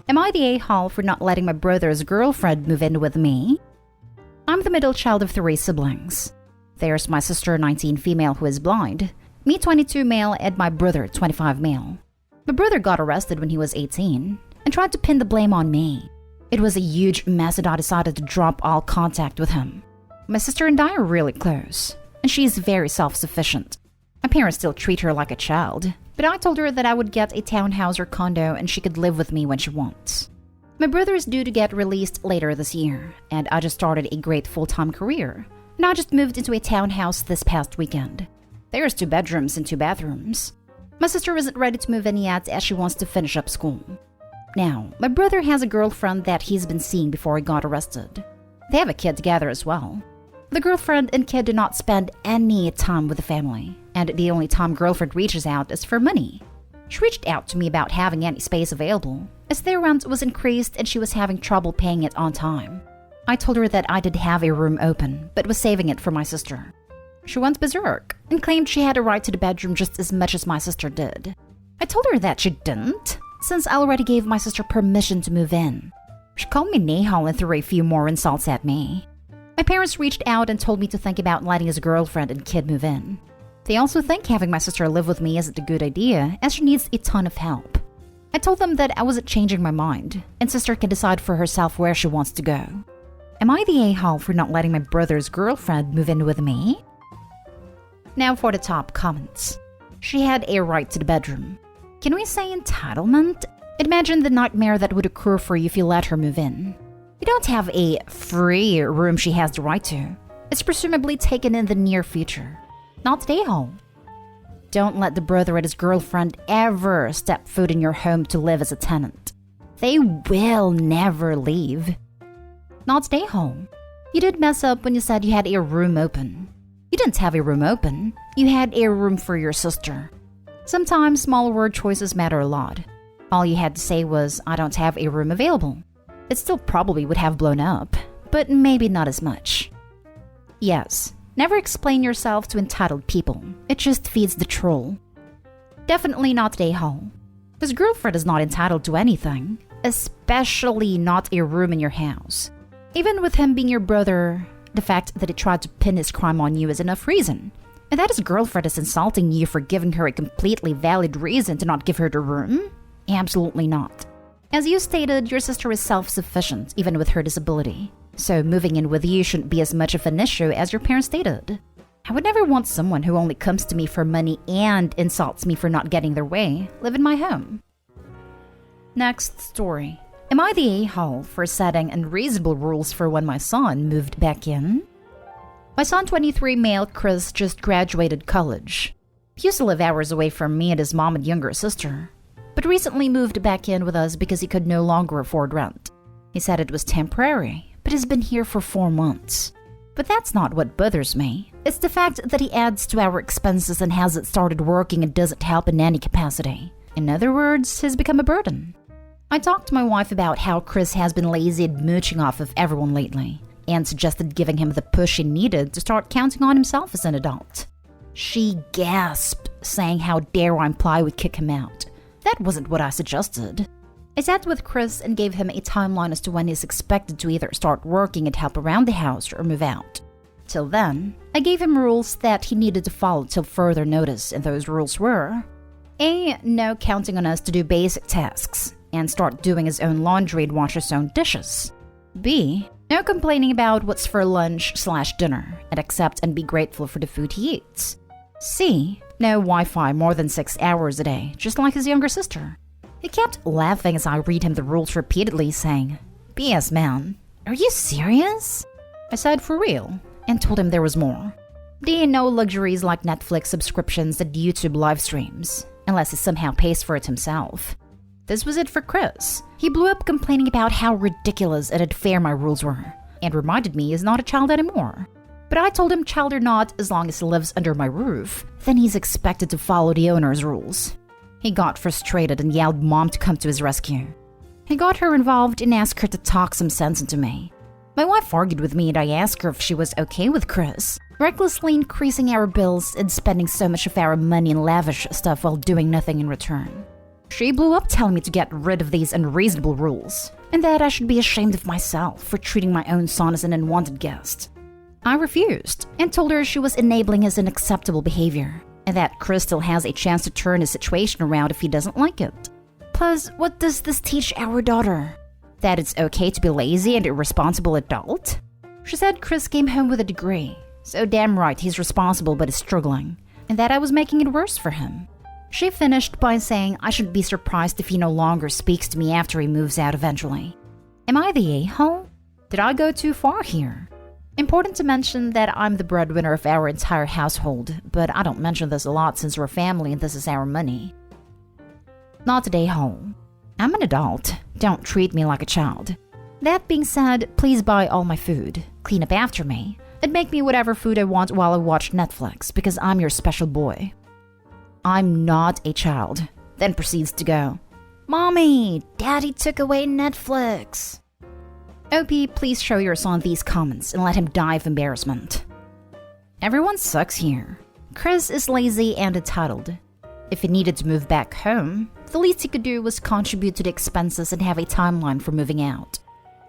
Am I the a-hole for not letting my brother's girlfriend move in with me? I'm the middle child of 3 siblings. There's my sister, 19 female, who is blind, me 22 male, and my brother 25 male. My brother got arrested when he was 18 and tried to pin the blame on me. It was a huge mess and I decided to drop all contact with him. My sister and I are really close, and she is very self-sufficient. My parents still treat her like a child, but I told her that I would get a townhouse or condo and she could live with me when she wants. My brother is due to get released later this year, and I just started a great full-time career, and I just moved into a townhouse this past weekend. There's 2 bedrooms and 2 bathrooms. My sister isn't ready to move in yet as she wants to finish up school. Now, my brother has a girlfriend that he's been seeing before he got arrested. They have a kid together as well. The girlfriend and kid do not spend any time with the family, and the only time girlfriend reaches out is for money. She reached out to me about having any space available, as their rent was increased and she was having trouble paying it on time. I told her that I did have a room open, but was saving it for my sister. She went berserk and claimed she had a right to the bedroom just as much as my sister did. I told her that she didn't, since I already gave my sister permission to move in. She called me Nahal and threw a few more insults at me. My parents reached out and told me to think about letting his girlfriend and kid move in. They also think having my sister live with me isn't a good idea, as she needs a ton of help. I told them that I wasn't changing my mind, and sister can decide for herself where she wants to go. Am I the a-hole for not letting my brother's girlfriend move in with me? Now for the top comments. She had a right to the bedroom. Can we say entitlement? Imagine the nightmare that would occur for you if you let her move in. You don't have a free room she has the right to. It's presumably taken in the near future. Not the a-hole. Don't let the brother and his girlfriend ever step foot in your home to live as a tenant. They will never leave. Not the a-hole. You did mess up when you said you had a room open. You didn't have a room open. You had a room for your sister. Sometimes small word choices matter a lot. All you had to say was, I don't have a room available. It still probably would have blown up, but maybe not as much. Yes, never explain yourself to entitled people. It just feeds the troll. Definitely not the a-hole. His girlfriend is not entitled to anything, especially not a room in your house. Even with him being your brother, the fact that he tried to pin his crime on you is enough reason. And that his girlfriend is insulting you for giving her a completely valid reason to not give her the room? Absolutely not. As you stated, your sister is self-sufficient, even with her disability. So moving in with you shouldn't be as much of an issue as your parents stated. I would never want someone who only comes to me for money and insults me for not getting their way live in my home. Next story. Am I the a-hole for setting unreasonable rules for when my son moved back in? My son, 23 male Chris, just graduated college. He used to live hours away from me and his mom and younger sister, but recently moved back in with us because he could no longer afford rent. He said it was temporary, but has been here for 4 months. But that's not what bothers me. It's the fact that he adds to our expenses and hasn't started working and doesn't help in any capacity. In other words, he's become a burden. I talked to my wife about how Chris has been lazy and mooching off of everyone lately, and suggested giving him the push he needed to start counting on himself as an adult. She gasped, saying how dare I imply we kick him out. That wasn't what I suggested. I sat with Chris and gave him a timeline as to when he's expected to either start working and help around the house or move out. Till then, I gave him rules that he needed to follow till further notice, and those rules were: A. No counting on us to do basic tasks, and start doing his own laundry and wash his own dishes. B. No complaining about what's for lunch/dinner, and accept and be grateful for the food he eats. C. No Wi-Fi more than 6 hours a day, just like his younger sister. He kept laughing as I read him the rules repeatedly, saying, "BS, man, are you serious?" I said, "For real," and told him there was more. D. No luxuries like Netflix subscriptions and YouTube live streams, unless he somehow pays for it himself. This was it for Chris. He blew up complaining about how ridiculous and unfair my rules were, and reminded me he's not a child anymore. But I told him, child or not, as long as he lives under my roof, then he's expected to follow the owner's rules. He got frustrated and yelled Mom to come to his rescue. He got her involved and asked her to talk some sense into me. My wife argued with me and I asked her if she was okay with Chris recklessly increasing our bills and spending so much of our money in lavish stuff while doing nothing in return. She blew up telling me to get rid of these unreasonable rules, and that I should be ashamed of myself for treating my own son as an unwanted guest. I refused and told her she was enabling his unacceptable behavior, and that Chris still has a chance to turn the situation around if he doesn't like it. Plus, what does this teach our daughter? That it's okay to be lazy and irresponsible adult? She said Chris came home with a degree, so damn right he's responsible but is struggling, and that I was making it worse for him. She finished by saying I shouldn't be surprised if he no longer speaks to me after he moves out eventually. Am I the a-hole? Did I go too far here? Important to mention that I'm the breadwinner of our entire household, but I don't mention this a lot since we're family and this is our money. Not a a-hole. I'm an adult. Don't treat me like a child. That being said, please buy all my food, clean up after me, and make me whatever food I want while I watch Netflix because I'm your special boy. I'm not a child. Then proceeds to go, Mommy, Daddy took away Netflix. OP, please show your son these comments and let him die of embarrassment. Everyone sucks here. Chris is lazy and entitled. If he needed to move back home, the least he could do was contribute to the expenses and have a timeline for moving out.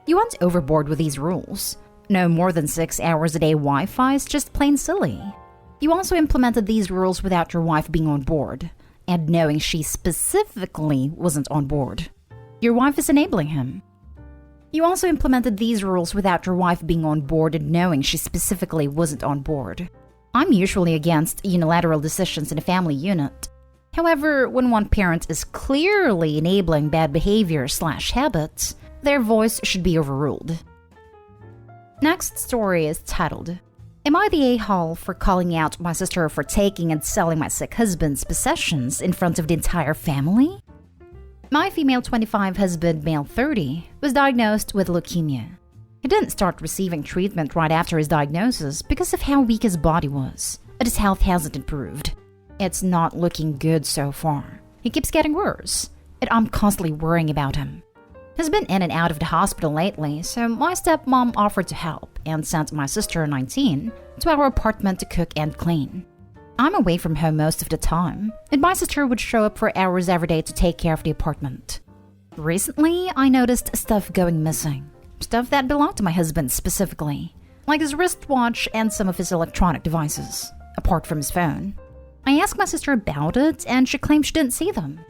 You went overboard with these rules. No more than 6 hours a day Wi-Fi is just plain silly. You also implemented these rules without your wife being on board, and knowing she specifically wasn't on board. Your wife is enabling him. You also implemented these rules without your wife being on board and knowing she specifically wasn't on board. I'm usually against unilateral decisions in a family unit. However, when one parent is clearly enabling bad behavior/habits, their voice should be overruled. Next story is titled, Am I the a-hole for calling out my sister for taking and selling my sick husband's possessions in front of the entire family? My female 25 husband, male 30, was diagnosed with leukemia. He didn't start receiving treatment right after his diagnosis because of how weak his body was, but his health hasn't improved. It's not looking good so far. He keeps getting worse, and I'm constantly worrying about him. He's been in and out of the hospital lately, so my stepmom offered to help and sent my sister, 19, to our apartment to cook and clean. I'm away from home most of the time, and my sister would show up for hours every day to take care of the apartment. Recently, I noticed stuff going missing. Stuff that belonged to my husband specifically, like his wristwatch and some of his electronic devices, apart from his phone. I asked my sister about it, and she claimed she didn't see them.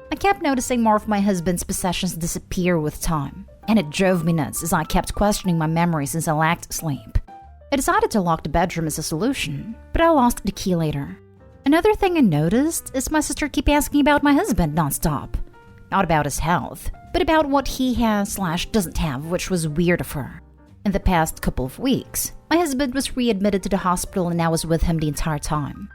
I kept noticing more of my husband's possessions disappear with time, and it drove me nuts as I kept questioning my memory since I lacked sleep. I decided to lock the bedroom as a solution, but I lost the key later. Another thing I noticed is my sister keep asking about my husband nonstop. Not about his health, but about what he has/doesn't have, which was weird of her. In the past couple of weeks, my husband was readmitted to the hospital and I was with him the entire time.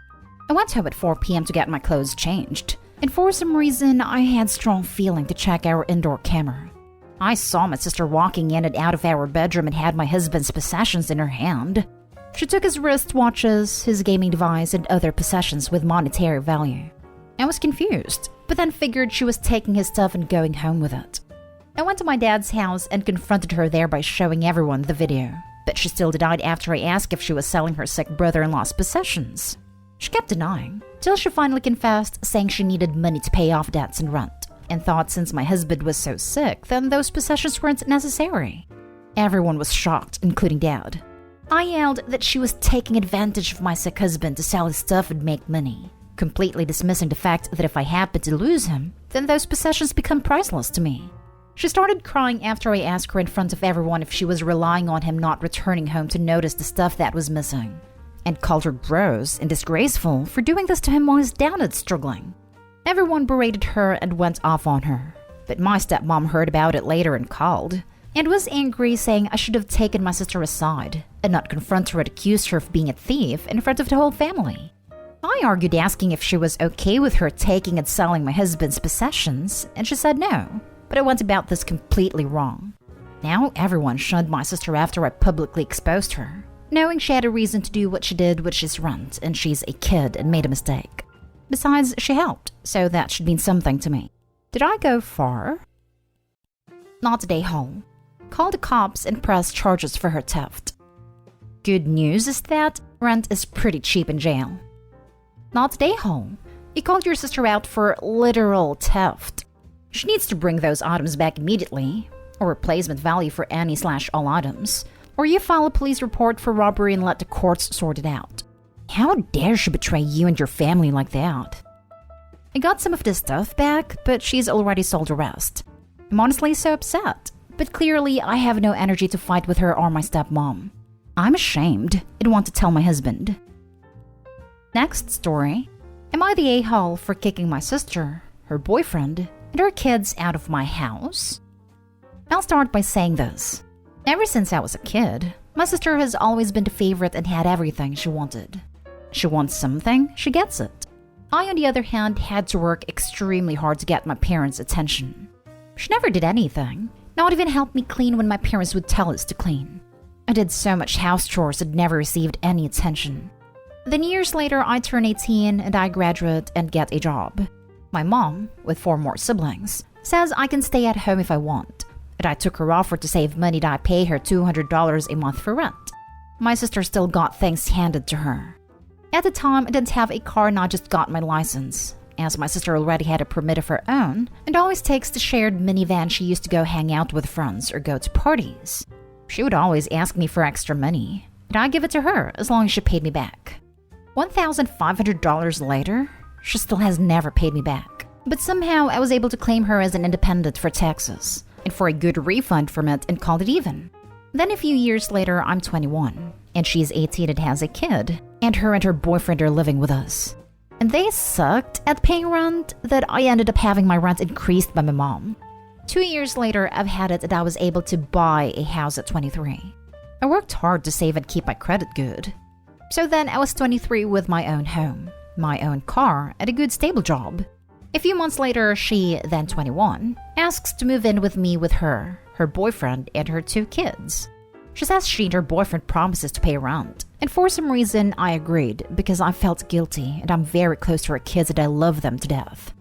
I went home at 4 p.m. to get my clothes changed, and for some reason, I had strong feeling to check our indoor camera. I saw my sister walking in and out of our bedroom and had my husband's possessions in her hand. She took his wristwatches, his gaming device, and other possessions with monetary value. I was confused, but then figured she was taking his stuff and going home with it. I went to my dad's house and confronted her there by showing everyone the video, but she still denied after I asked if she was selling her sick brother-in-law's possessions. She kept denying, till she finally confessed, saying she needed money to pay off debts and rent, and thought since my husband was so sick, then those possessions weren't necessary. Everyone was shocked, including Dad. I yelled that she was taking advantage of my sick husband to sell his stuff and make money, completely dismissing the fact that if I happened to lose him, then those possessions become priceless to me. She started crying after I asked her in front of everyone if she was relying on him not returning home to notice the stuff that was missing, and called her gross and disgraceful for doing this to him while his dad is struggling. Everyone berated her and went off on her, but my stepmom heard about it later and called, and was angry, saying I should have taken my sister aside and not confront her and accuse her of being a thief in front of the whole family. I argued asking if she was okay with her taking and selling my husband's possessions, and she said no, but I went about this completely wrong. Now everyone shunned my sister after I publicly exposed her, knowing she had a reason to do what she did, which is rent, and she's a kid and made a mistake. Besides, she helped, so that should mean something to me. Did I go far? Not a day home. Called the cops and pressed charges for her theft. Good news is that rent is pretty cheap in jail. Not a day home. You called your sister out for literal theft. She needs to bring those items back immediately, or replacement value for any/all items, or you file a police report for robbery and let the courts sort it out. How dare she betray you and your family like that? I got some of this stuff back, but she's already sold the rest. I'm honestly so upset, but clearly I have no energy to fight with her or my stepmom. I'm ashamed and want to tell my husband. Next story. Am I the a-hole for kicking my sister, her boyfriend, and her kids out of my house? I'll start by saying this. Ever since I was a kid, my sister has always been the favorite and had everything she wanted. She wants something, she gets it. I, on the other hand, had to work extremely hard to get my parents' attention. She never did anything, not even help me clean when my parents would tell us to clean. I did so much house chores and never received any attention. Then years later, I turn 18 and I graduate and get a job. My mom, with 4 more siblings, says I can stay at home if I want, and I took her offer to save money that I pay her $200 a month for rent. My sister still got things handed to her. At the time, I didn't have a car and I just got my license, as my sister already had a permit of her own and always takes the shared minivan she used to go hang out with friends or go to parties. She would always ask me for extra money, and I'd give it to her as long as she paid me back. $1,500 later, she still has never paid me back. But somehow I was able to claim her as an independent for taxes and for a good refund from it and called it even. Then a few years later, I'm 21 and she's 18 and has a kid, and her boyfriend are living with us. And they sucked at paying rent that I ended up having my rent increased by my mom. 2 years later, I've had it and I was able to buy a house at 23. I worked hard to save and keep my credit good. So then I was 23 with my own home, my own car, and a good stable job. A few months later, she, then 21, asks to move in with me with her boyfriend, and her 2 kids. She says she and her boyfriend promises to pay rent, and for some reason I agreed because I felt guilty and I'm very close to her kids and I love them to death.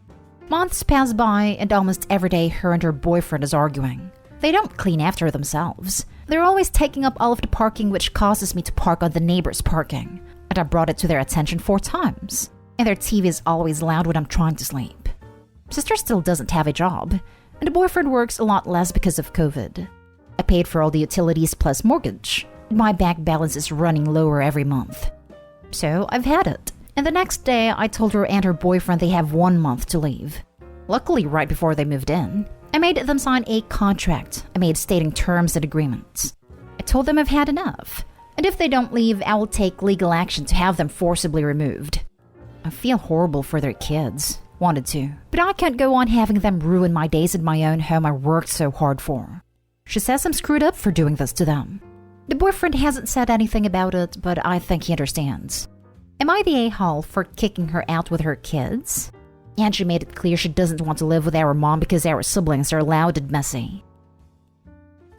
Months pass by and almost every day her and her boyfriend is arguing. They don't clean after themselves. They're always taking up all of the parking, which causes me to park on the neighbor's parking, and I brought it to their attention 4 times. And their TV is always loud when I'm trying to sleep. Sister still doesn't have a job, and the boyfriend works a lot less because of COVID. I paid for all the utilities plus mortgage, and my bank balance is running lower every month. So I've had it, and the next day I told her and her boyfriend they have 1 month to leave. Luckily, right before they moved in, I made them sign a contract I made stating terms and agreements. I told them I've had enough, and if they don't leave, I will take legal action to have them forcibly removed. I feel horrible for their kids. Wanted to, but I can't go on having them ruin my days in my own home I worked so hard for. She says I'm screwed up for doing this to them. The boyfriend hasn't said anything about it, but I think he understands. Am I the a-hole for kicking her out with her kids? And she made it clear she doesn't want to live with our mom because our siblings are loud and messy.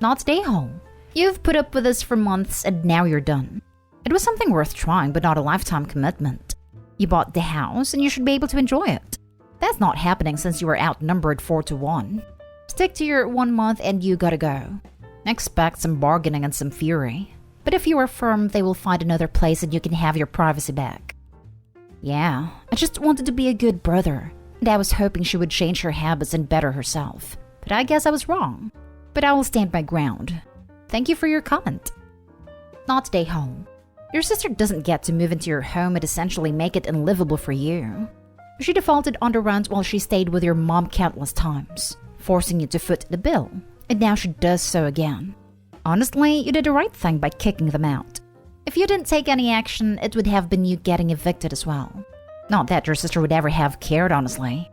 Not the a-hole. You've put up with this for months and now you're done. It was something worth trying, but not a lifetime commitment. You bought the house and you should be able to enjoy it. That's not happening since you were outnumbered 4-1. Stick to your 1 month and you gotta go. Expect some bargaining and some fury. But if you are firm, they will find another place and you can have your privacy back. Yeah, I just wanted to be a good brother, and I was hoping she would change her habits and better herself. But I guess I was wrong. But I will stand my ground. Thank you for your comment. Not stay home. Your sister doesn't get to move into your home and essentially make it unlivable for you. She defaulted on the rent while she stayed with your mom countless times, forcing you to foot the bill, and now she does so again. Honestly, you did the right thing by kicking them out. If you didn't take any action, it would have been you getting evicted as well. Not that your sister would ever have cared, honestly.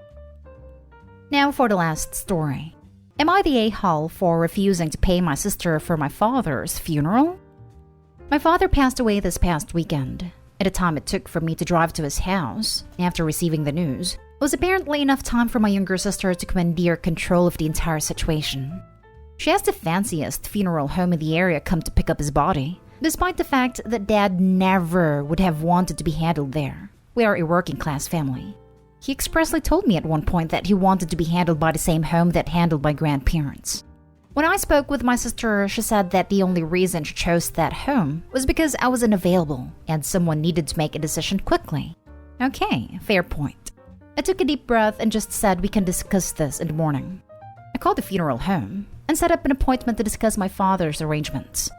Now for the last story. Am I the a-hole for refusing to pay my sister for my father's funeral? My father passed away this past weekend. At the time it took for me to drive to his house, after receiving the news, it was apparently enough time for my younger sister to commandeer control of the entire situation. She has the fanciest funeral home in the area come to pick up his body, despite the fact that Dad never would have wanted to be handled there. We are a working-class family. He expressly told me at one point that he wanted to be handled by the same home that handled my grandparents. When I spoke with my sister, she said that the only reason she chose that home was because I was unavailable and someone needed to make a decision quickly. Okay, fair point. I took a deep breath and just said we can discuss this in the morning. I called the funeral home and set up an appointment to discuss my father's arrangements.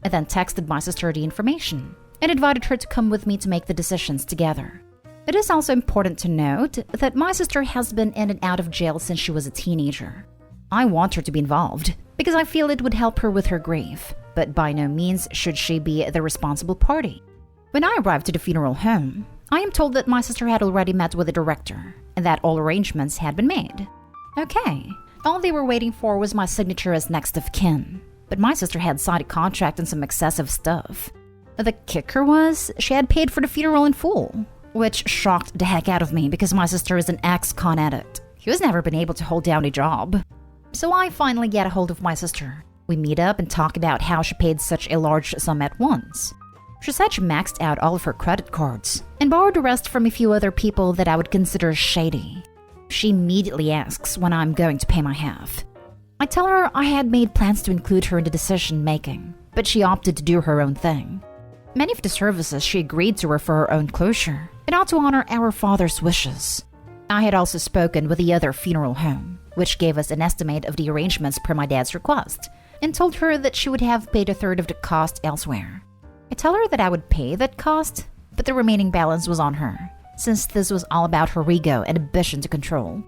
I then texted my sister the information and invited her to come with me to make the decisions together. It is also important to note that my sister has been in and out of jail since she was a teenager. I want her to be involved because I feel it would help her with her grief, but by no means should she be the responsible party. When I arrived to the funeral home, I am told that my sister had already met with the director and that all arrangements had been made. Okay, all they were waiting for was my signature as next of kin, but my sister had signed a contract and some excessive stuff. The kicker was she had paid for the funeral in full, which shocked the heck out of me because my sister is an ex-con addict who has never been able to hold down a job. So I finally get a hold of my sister. We meet up and talk about how she paid such a large sum at once. She said she maxed out all of her credit cards and borrowed the rest from a few other people that I would consider shady. She immediately asks when I'm going to pay my half. I tell her I had made plans to include her in the decision making, but she opted to do her own thing. Many of the services she agreed to were for her own closure and ought to honor our father's wishes. I had also spoken with the other funeral home, which gave us an estimate of the arrangements per my dad's request, and told her that she would have paid a third of the cost elsewhere. I tell her that I would pay that cost, but the remaining balance was on her, since this was all about her ego and ambition to control.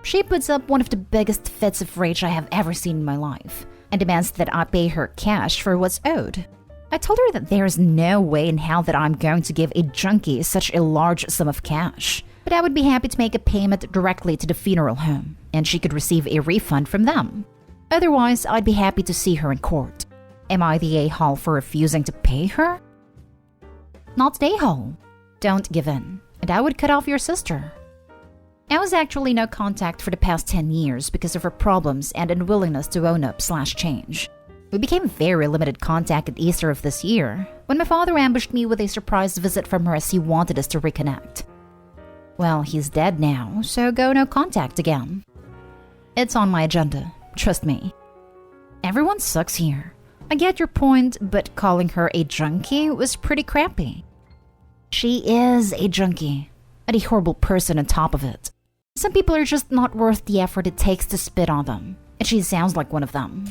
She puts up one of the biggest fits of rage I have ever seen in my life, and demands that I pay her cash for what's owed. I told her that there is no way in hell that I'm going to give a junkie such a large sum of cash, but I would be happy to make a payment directly to the funeral home, and she could receive a refund from them. Otherwise, I'd be happy to see her in court. Am I the a-hole for refusing to pay her? Not the a-hole. Don't give in, and I would cut off your sister. I was actually no contact for the past 10 years because of her problems and unwillingness to own up/change. We became very limited contact at Easter of this year, when my father ambushed me with a surprise visit from her as he wanted us to reconnect. Well, he's dead now, so go no contact again. It's on my agenda, trust me. Everyone sucks here. I get your point, but calling her a junkie was pretty crappy. She is a junkie, and a horrible person on top of it. Some people are just not worth the effort it takes to spit on them, and she sounds like one of them.